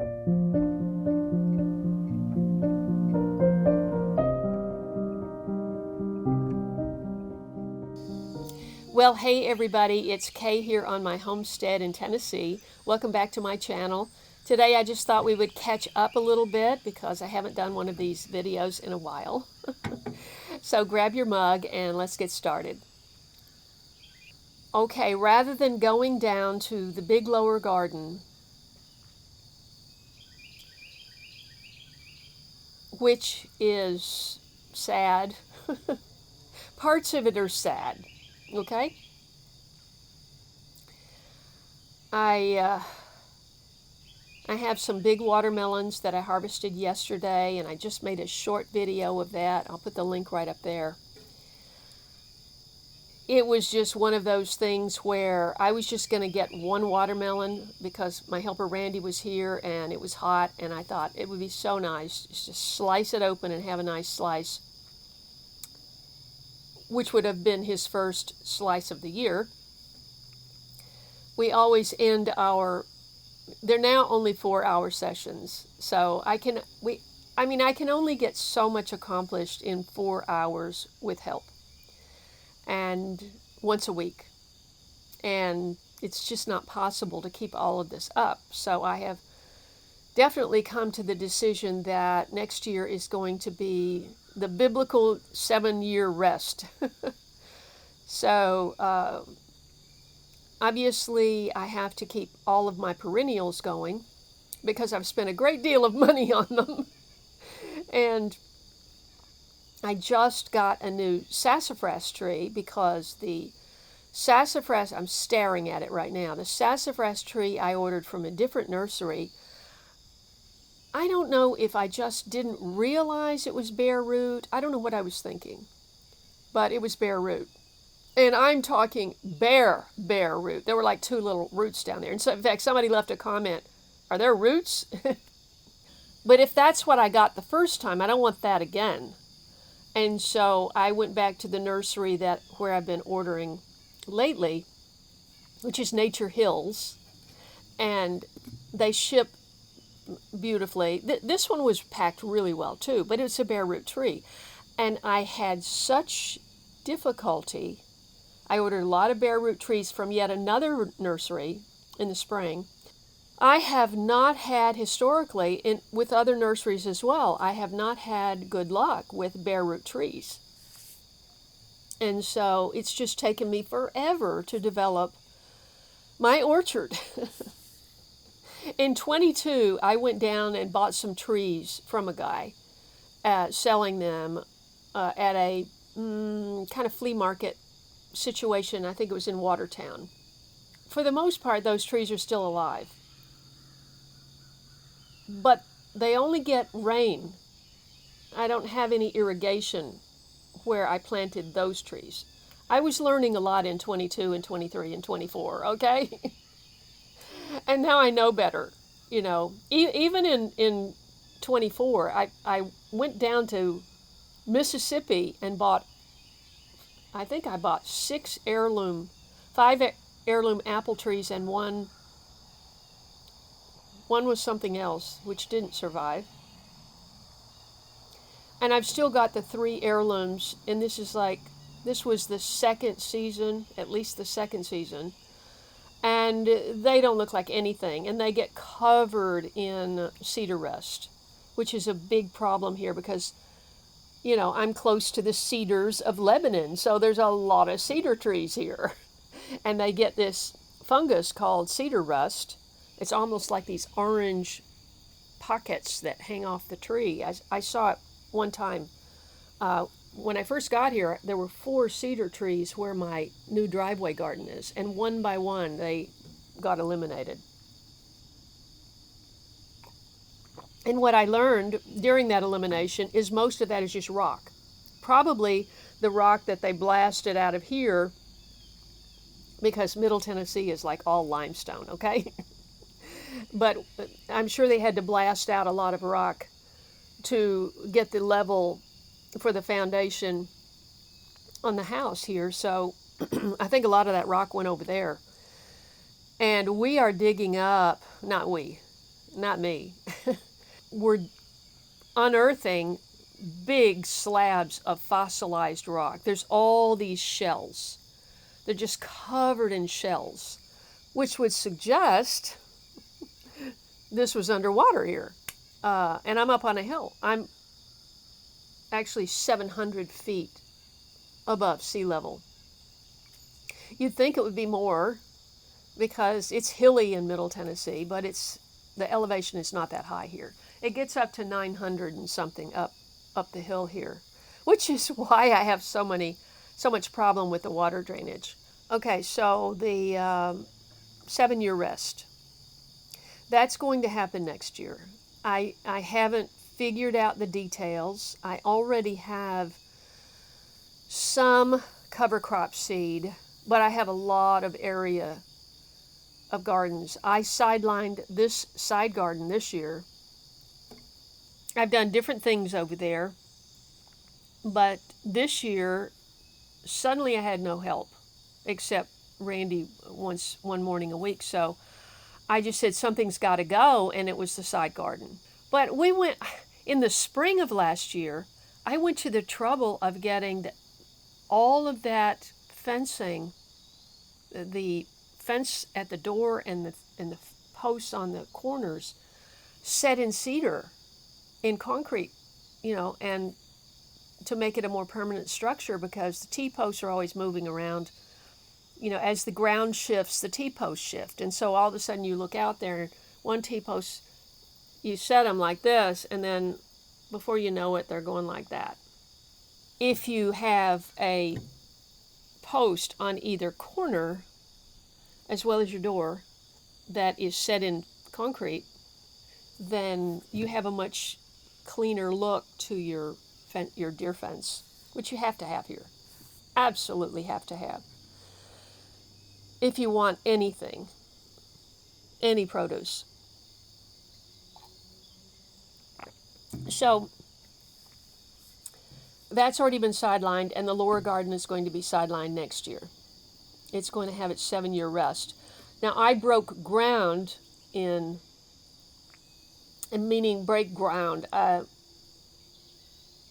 Well, hey everybody, it's Kay here on my homestead in Tennessee. Welcome back to my channel. Today I just thought we would catch up a little bit because I haven't done one of these videos in a while. So grab your mug and let's get started. Okay, rather than going down to the big lower garden, which is sad, parts of it are sad, okay? I have some big watermelons that I harvested yesterday, and I just made a short video of that. I'll put the link right up there. It was just one of those things where I was just going to get one watermelon because my helper Randy was here and it was hot, and I thought it would be so nice just to slice it open and have a nice slice, which would have been his first slice of the year. We always end they're now only 4-hour sessions, so I can only get so much accomplished in 4 hours with help, and once a week, and it's just not possible to keep all of this up. So I have definitely come to the decision that next year is going to be the biblical 7-year rest. So obviously, I have to keep all of my perennials going because I've spent a great deal of money on them. And I just got a new sassafras tree because the sassafras, I'm staring at it right now, the sassafras tree I ordered from a different nursery, I don't know if I just didn't realize it was bare root. I don't know what I was thinking, but it was bare root. And I'm talking bare root. There were like 2 little roots down there. And so, in fact, somebody left a comment, are there roots? But if that's what I got the first time, I don't want that again. And so I went back to the nursery where I've been ordering lately, which is Nature Hills. And they ship beautifully. This one was packed really well too, but it's a bare root tree. And I had such difficulty. I ordered a lot of bare root trees from yet another nursery in the spring. I have not had, historically, with other nurseries as well, I have not had good luck with bare root trees. And so it's just taken me forever to develop my orchard. In 22, I went down and bought some trees from a guy, selling them at a kind of flea market situation. I think it was in Watertown. For the most part, those trees are still alive. But they only get rain. I don't have any irrigation where I planted those trees. I was learning a lot in 22 and 23 and 24, okay? And now I know better. You know, even in 24, I went down to Mississippi and I think I bought 5 heirloom apple trees, and one was something else, which didn't survive. And I've still got the 3 heirlooms, and this was the second season, at least the second season, and they don't look like anything, and they get covered in cedar rust, which is a big problem here because, you know, I'm close to the cedars of Lebanon, so there's a lot of cedar trees here. And they get this fungus called cedar rust. It's almost like these orange pockets that hang off the tree. I saw it one time. When I first got here, there were 4 cedar trees where my new driveway garden is, and one by one they got eliminated. And what I learned during that elimination is most of that is just rock. Probably the rock that they blasted out of here, because Middle Tennessee is like all limestone, okay? But I'm sure they had to blast out a lot of rock to get the level for the foundation on the house here. So I think a lot of that rock went over there. And we are digging up, not we, not me. We're unearthing big slabs of fossilized rock. There's all these shells. They're just covered in shells, which would suggest this was underwater here. And I'm up on a hill. I'm actually 700 feet above sea level. You'd think it would be more because it's hilly in Middle Tennessee, but the elevation is not that high here. It gets up to 900 and something up the hill here, which is why I have so much problem with the water drainage. Okay, so the 7-year rest. That's going to happen next year. I haven't figured out the details. I already have some cover crop seed, but I have a lot of area of gardens. I sidelined this side garden this year. I've done different things over there, but this year, suddenly I had no help, except Randy one morning a week. So I just said something's got to go, and it was the side garden. But we went, in the spring of last year, I went to the trouble of getting all of that fencing, the fence at the door and the posts on the corners, set in cedar, in concrete, and to make it a more permanent structure, because the T-posts are always moving around. As the ground shifts, the T-posts shift. And so all of a sudden you look out there, and one T-post, you set them like this, and then before you know it, they're going like that. If you have a post on either corner, as well as your door, that is set in concrete, then you have a much cleaner look to your deer fence, which you have to have here. Absolutely have to have. If you want anything, any produce. So that's already been sidelined, and the lower garden is going to be sidelined next year. It's going to have its 7-year rest. Now, I broke ground meaning break ground. I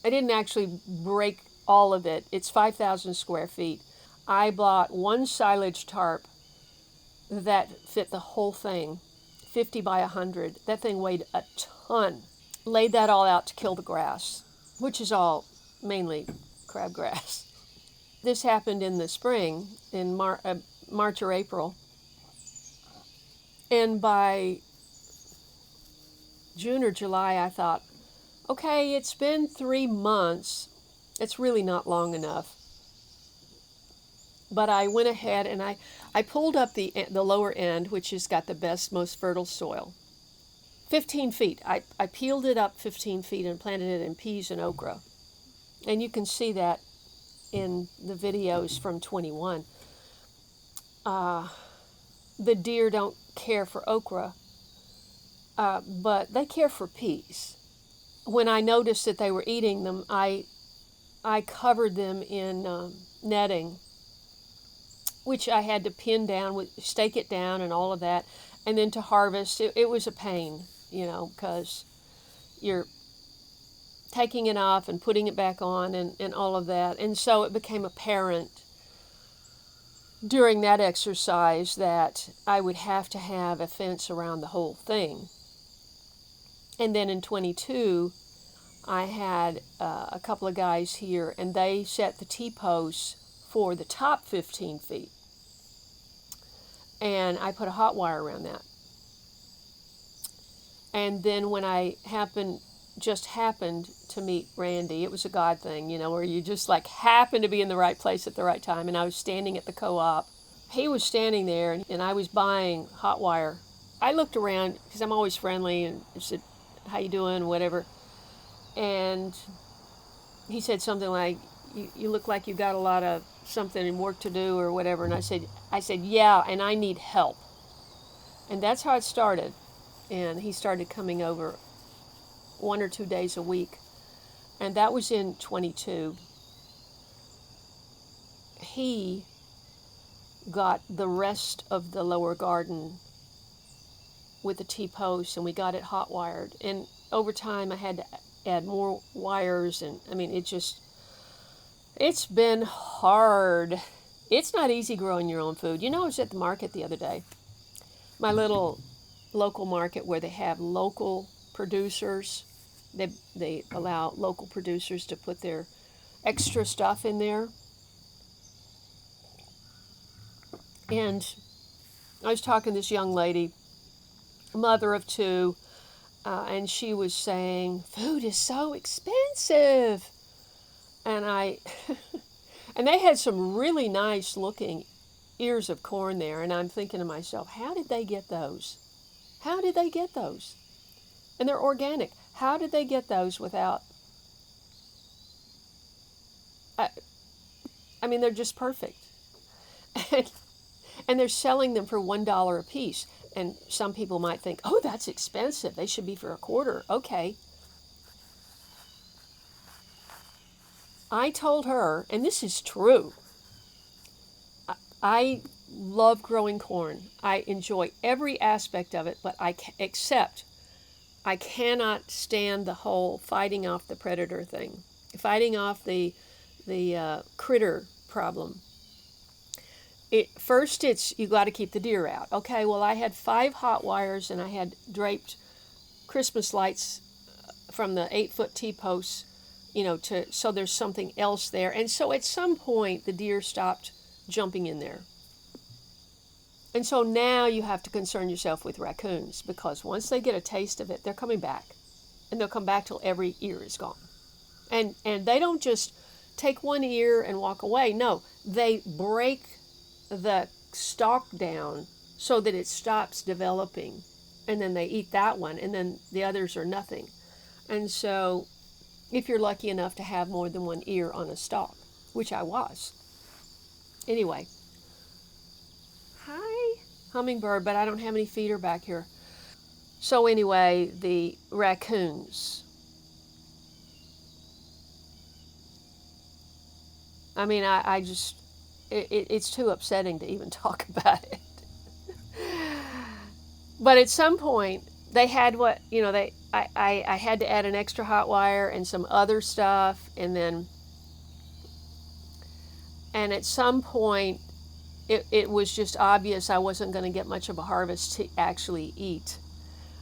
didn't actually break all of it. It's 5,000 square feet. I bought one silage tarp that fit the whole thing, 50 by 100. That thing weighed a ton. Laid that all out to kill the grass, which is all mainly crabgrass. This happened in the spring, in March or April. And by June or July, I thought, okay, it's been 3 months. It's really not long enough. But I went ahead and I pulled up the lower end, which has got the best, most fertile soil. 15 feet. I peeled it up 15 feet and planted it in peas and okra. And you can see that in the videos from 21. The deer don't care for okra, but they care for peas. When I noticed that they were eating them, I covered them in netting, which I had to pin down, stake it down and all of that. And then to harvest, it was a pain, because you're taking it off and putting it back on and all of that. And so it became apparent during that exercise that I would have to have a fence around the whole thing. And then in 22, I had a couple of guys here, and they set the T-posts for the top 15 feet. And I put a hot wire around that. And then when I just happened to meet Randy, it was a God thing, where you just happen to be in the right place at the right time. And I was standing at the co-op. He was standing there, and I was buying hot wire. I looked around, because I'm always friendly, and I said, how you doing, whatever. And he said something like, you look like you got a lot of something and work to do or whatever. And I said, yeah, and I need help. And that's how it started. And he started coming over 1 or 2 days a week. And that was in 22. He got the rest of the lower garden with the T-post, and we got it hot wired. And over time, I had to add more wires, and I mean, it's been hard. It's not easy growing your own food. You know, I was at the market the other day, my little local market where they have local producers. They allow local producers to put their extra stuff in there. And I was talking to this young lady, mother of two, and she was saying, food is so expensive. And and they had some really nice looking ears of corn there. And I'm thinking to myself, how did they get those? How did they get those? And they're organic. How did they get those without, I mean, they're just perfect. And they're selling them for $1 a piece. And some people might think, oh, that's expensive. They should be for a quarter. Okay. I told her, and this is true, I love growing corn. I enjoy every aspect of it, but except I cannot stand the whole fighting off the predator thing, fighting off the critter problem. First, it's you got to keep the deer out. Okay, well, I had 5 hot wires, and I had draped Christmas lights from the 8-foot T-posts, so there's something else there. And so at some point, the deer stopped jumping in there. And so now you have to concern yourself with raccoons, because once they get a taste of it, they're coming back. And they'll come back till every ear is gone. And they don't just take one ear and walk away. No, they break the stalk down so that it stops developing. And then they eat that one, and then the others are nothing. And so if you're lucky enough to have more than one ear on a stalk, which I was. Anyway. Hi, hummingbird, but I don't have any feeder back here. So anyway, the raccoons. I mean, I just, it's too upsetting to even talk about it. But at some point, they had I had to add an extra hot wire and some other stuff, and at some point, it was just obvious I wasn't going to get much of a harvest to actually eat.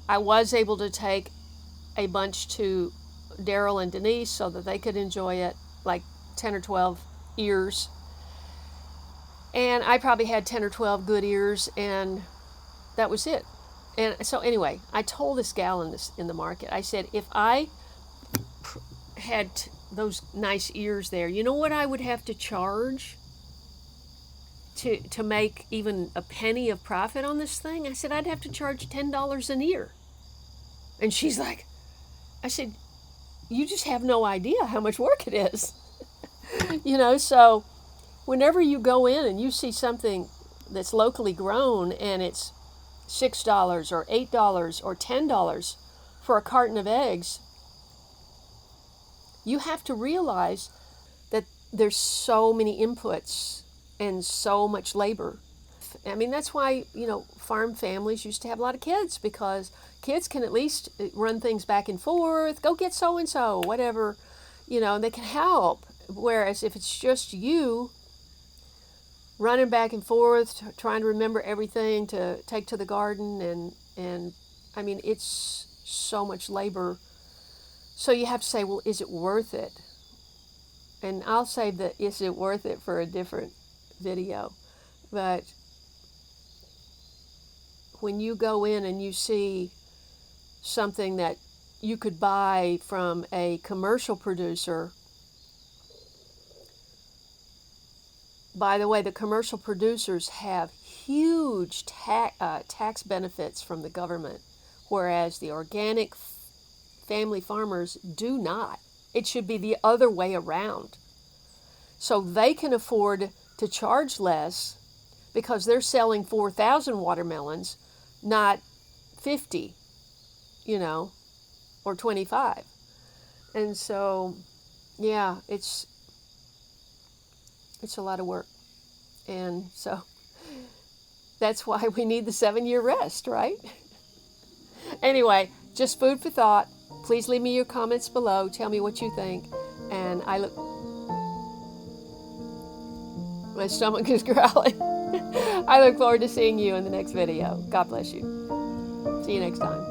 I was able to take a bunch to Daryl and Denise so that they could enjoy it, like 10 or 12 ears. And I probably had 10 or 12 good ears, and that was it. And so anyway, I told this gal in the market, I said, if I had those nice ears there, you know what I would have to charge to make even a penny of profit on this thing? I said, I'd have to charge $10 an ear. And she's like, I said, you just have no idea how much work it is. So whenever you go in and you see something that's locally grown and it's $6 or $8 or $10 for a carton of eggs, you have to realize that there's so many inputs and so much labor. I mean, that's why, farm families used to have a lot of kids, because kids can at least run things back and forth, go get so-and-so, whatever, and they can help. Whereas if it's just you running back and forth, trying to remember everything to take to the garden, and I mean, it's so much labor. So you have to say, well, is it worth it? And I'll save the is it worth it for a different video. But when you go in and you see something that you could buy from a commercial producer, by the way, the commercial producers have huge tax benefits from the government, whereas the organic family farmers do not. It should be the other way around. So they can afford to charge less because they're selling 4,000 watermelons, not 50, or 25. And so, yeah, it's a lot of work. And so that's why we need the 7-year rest, right? Anyway, just food for thought. Please leave me your comments below. Tell me what you think. And my stomach is growling. I look forward to seeing you in the next video. God bless you. See you next time.